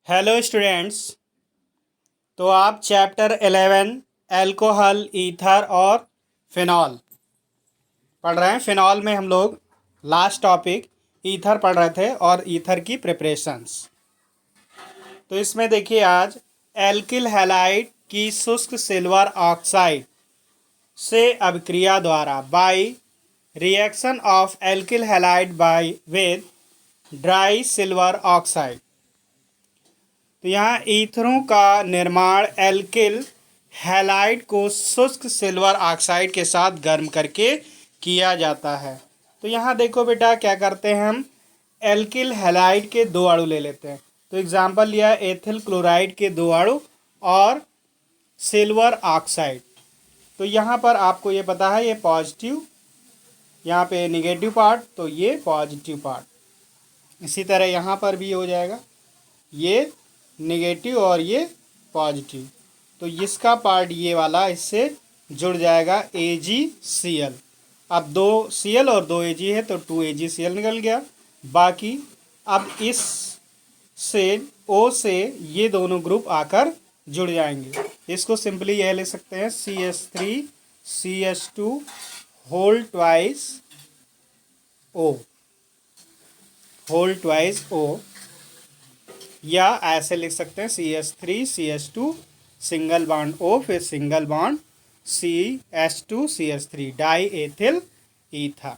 Hello students. तो आप chapter 11 alcohol ether और फिनॉल पढ़ रहे हैं। फिनॉल में हम लोग लास्ट टॉपिक ईथर पढ़ रहे थे और ईथर की प्रिपरेशंस। तो इसमें देखिए आज एल्किल हैलाइड की शुष्क सिल्वर ऑक्साइड से अभिक्रिया द्वारा by reaction of alkyl halide by with dry silver oxide. तो यहाँ ईथरों का निर्माण एल्किल हैलाइड को शुष्क सिल्वर ऑक्साइड के साथ गर्म करके किया जाता है। तो यहाँ देखो बेटा क्या करते हैं, हम एल्किल हैलाइड के दो अणु ले लेते हैं। तो एग्जाम्पल लिया एथिल क्लोराइड के दो अणु और सिल्वर ऑक्साइड। तो यहाँ पर आपको ये पता है ये पॉजिटिव, यहाँ पे निगेटिव पार्ट, तो ये पॉजिटिव पार्ट। इसी तरह यहाँ पर भी हो जाएगा, ये निगेटिव और ये पॉजिटिव। तो इसका पार्ट ये वाला इससे जुड़ जाएगा AgCl। अब 2 Cl और 2 Ag है तो 2 AgCl निकल गया। बाकी अब इस से O से ये दोनों ग्रुप आकर जुड़ जाएंगे। इसको सिंपली यह ले सकते हैं CH3CH2 होल ट्वाइस O, या ऐसे लिख सकते हैं CH3CH2 सिंगल बॉन्ड O फिर single bond CH2CH3 die ethyl ether.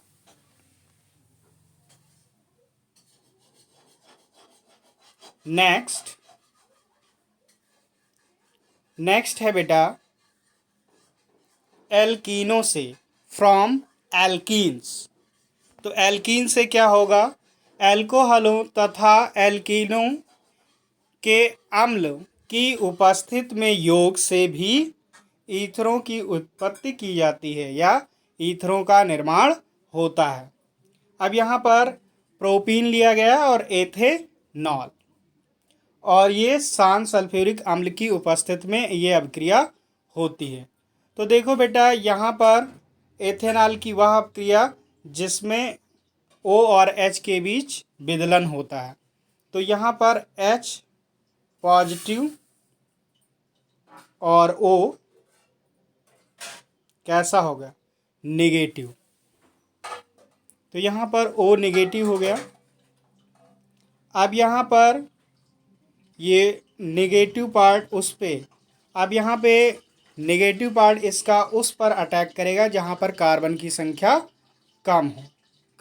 Next है बेटा एल्कीनो से, फ्रॉम एल्कीन्स। तो एल्कीन से क्या होगा, एल्कोहलों तथा एल्कीनों के अम्ल की उपस्थिति में योग से भी ईथरों की उत्पत्ति की जाती है या ईथरों का निर्माण होता है। अब यहाँ पर प्रोपीन लिया गया और एथेनॉल, और ये शांत सल्फ्यूरिक अम्ल की उपस्थिति में ये अभिक्रिया होती है। तो देखो बेटा यहाँ पर एथेनॉल की वह अभिक्रिया जिसमें O और H के बीच विदलन होता है। तो यहाँ पर H पॉजिटिव और O कैसा होगा, नेगेटिव। तो यहाँ पर O नेगेटिव हो गया। अब यहाँ पर ये नेगेटिव पार्ट उस पे, अब यहाँ पे नेगेटिव पार्ट इसका उस पर अटैक करेगा जहाँ पर कार्बन की संख्या कम हो।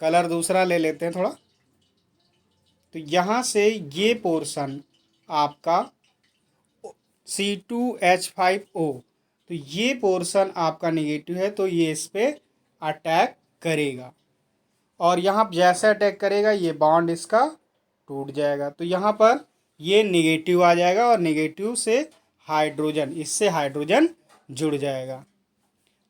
कलर दूसरा ले लेते हैं थोड़ा। तो यहाँ से ये पोर्शन आपका C2H5O, तो ये पोर्शन आपका नेगेटिव है तो ये इस पे अटैक करेगा, और यहाँ जैसे अटैक करेगा ये बॉन्ड इसका टूट जाएगा। तो यहाँ पर ये नेगेटिव आ जाएगा और नेगेटिव से हाइड्रोजन, इससे हाइड्रोजन जुड़ जाएगा।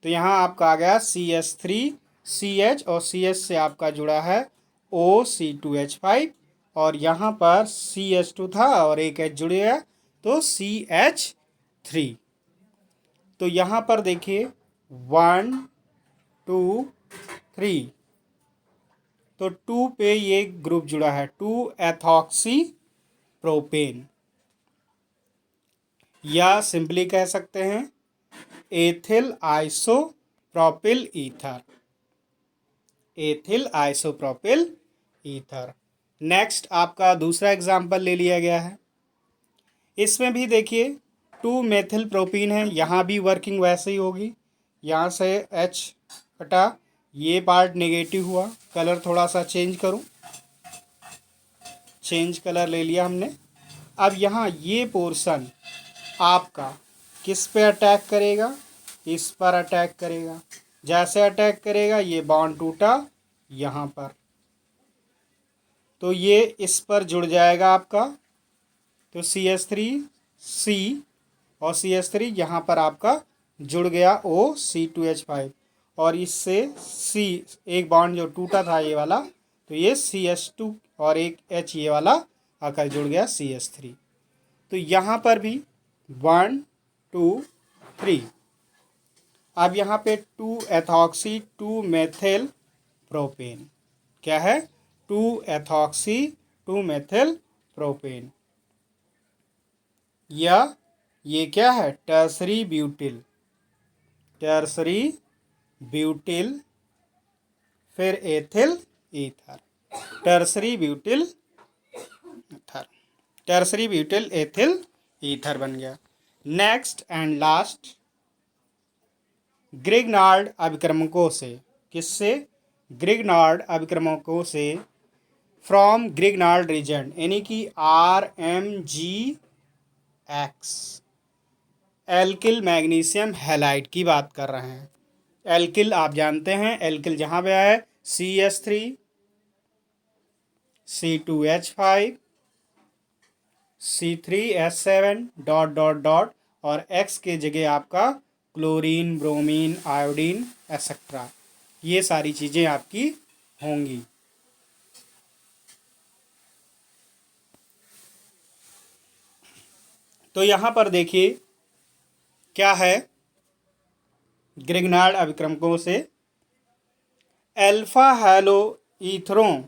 तो यहाँ आपका आ गया CH3CH और CH से आपका जुड़ा है OC2H5, और यहाँ पर CH2 था और एक H जुड़ गया तो CH3। तो यहाँ पर देखिए 1 2 3, तो 2 पे ये ग्रुप जुड़ा है 2 एथॉक्सी प्रोपेन, या सिंपली कह सकते हैं ethyl isopropyl ether, ethyl isopropyl ether. Next आपका दूसरा एग्जाम्पल ले लिया गया है। इसमें भी देखिए 2 मेथिल प्रोपीन है, यहाँ भी वर्किंग वैसे ही होगी। यहाँ से H हटा, ये पार्ट नेगेटिव हुआ। कलर थोड़ा सा चेंज करूँ, चेंज कलर ले लिया हमने। अब यहाँ ये पोर्शन आपका किस पे अटैक करेगा, इस पर अटैक करेगा। जैसे अटैक करेगा ये बॉन्ड टूटा यहाँ पर, तो ये इस पर जुड़ जाएगा आपका। तो CH3C और CH3 यहाँ पर आपका जुड़ गया OC2H5, और इससे C एक बॉन्ड जो टूटा था ये वाला, तो ये CH2 और एक H ये वाला आकर जुड़ गया CH3। तो यहाँ पर भी 1 2 3। अब यहाँ पे 2 एथॉक्सी 2 मेथिल प्रोपेन, क्या है 2 एथॉक्सी 2 मेथिल प्रोपेन। या ये क्या है, टर्सरी ब्यूटिल, टर्सरी ब्यूटिल, फिर ethyl ether, tertiary butyl ether, tertiary butyl ethyl ether बन गया। नेक्स्ट एंड लास्ट, ग्रिग्नार्ड अभिक्रमकों से, किससे, ग्रिग्नार्ड अभिक्रमकों से, फ्रॉम ग्रिग्नार्ड रीजन, यानी कि RMgX, एल्किल मैग्नीशियम हैलाइड की बात कर रहे हैं। एल्किल आप जानते हैं, एल्किल जहाँ पे आया है CH3 C2H5 C3H7 dot dot dot, और X के जगह आपका क्लोरीन, ब्रोमीन, आयोडीन एक्सेट्रा, ये सारी चीज़ें आपकी होंगी। तो यहाँ पर देखिए क्या है, ग्रिग्नार्ड अभिक्रमकों से अल्फा हैलो ईथरों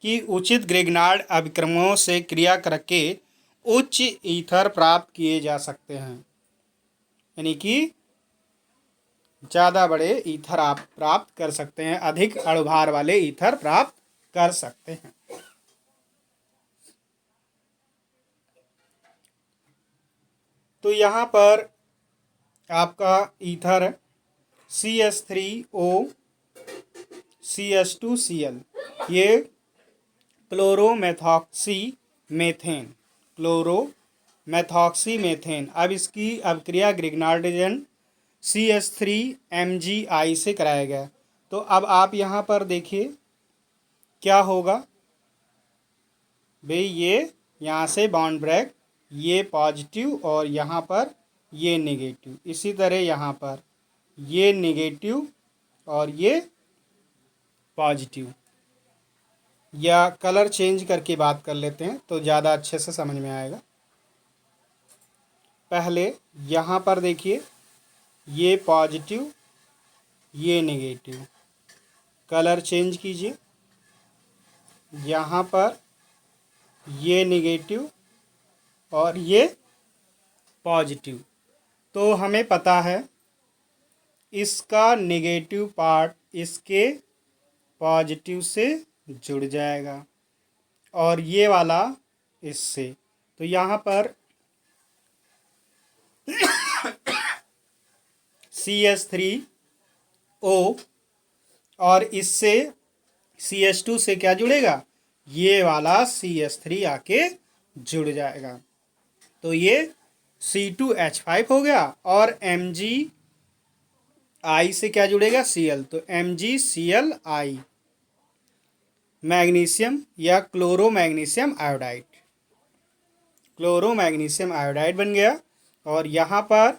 की उचित ग्रिग्नार्ड अभिक्रमों से क्रिया करके उच्च ईथर प्राप्त किए जा सकते हैं, यानी कि ज़्यादा बड़े ईथर आप प्राप्त कर सकते हैं, अधिक अणुभार वाले ईथर प्राप्त कर सकते हैं। तो यहाँ पर आपका ईथर CH3O CH2Cl, ये क्लोरोमेथॉक्सी मेथेन, क्लोरोमेथॉक्सी मेथेन, अब इसकी अभिक्रिया ग्रिग्नार्डिजन CH3MgI से कराया गया। तो अब आप यहाँ पर देखिए क्या होगा भाई, ये यहाँ से बॉन्ड ब्रेक, ये पॉजिटिव और यहाँ पर ये नेगेटिव, इसी तरह यहाँ पर ये नेगेटिव और ये पॉजिटिव। या कलर चेंज करके बात कर लेते हैं तो ज़्यादा अच्छे से समझ में आएगा। पहले यहाँ पर देखिए, ये पॉजिटिव, ये नेगेटिव, कलर चेंज कीजिए, यहाँ पर ये नेगेटिव और ये पॉजिटिव। तो हमें पता है इसका नेगेटिव पार्ट इसके पॉजिटिव से जुड़ जाएगा और ये वाला इससे। तो यहाँ पर CH3O और इससे CH2 से क्या जुड़ेगा, ये वाला CH3 आके जुड़ जाएगा। तो ये C2H5 हो गया और Mgi से क्या जुड़ेगा, Cl, तो MgClI, मैग्नीशियम या क्लोरोमैग्नीशियम आयोडाइड, क्लोरोमैग्नीशियम आयोडाइड बन गया। और यहाँ पर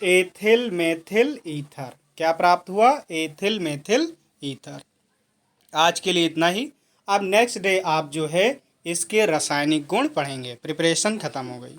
एथिल मेथिल ईथर क्या प्राप्त हुआ, एथिल मेथिल ईथर। आज के लिए इतना ही। अब नेक्स्ट डे आप जो है इसके रासायनिक गुण पढ़ेंगे। प्रिपरेशन खत्म हो गई।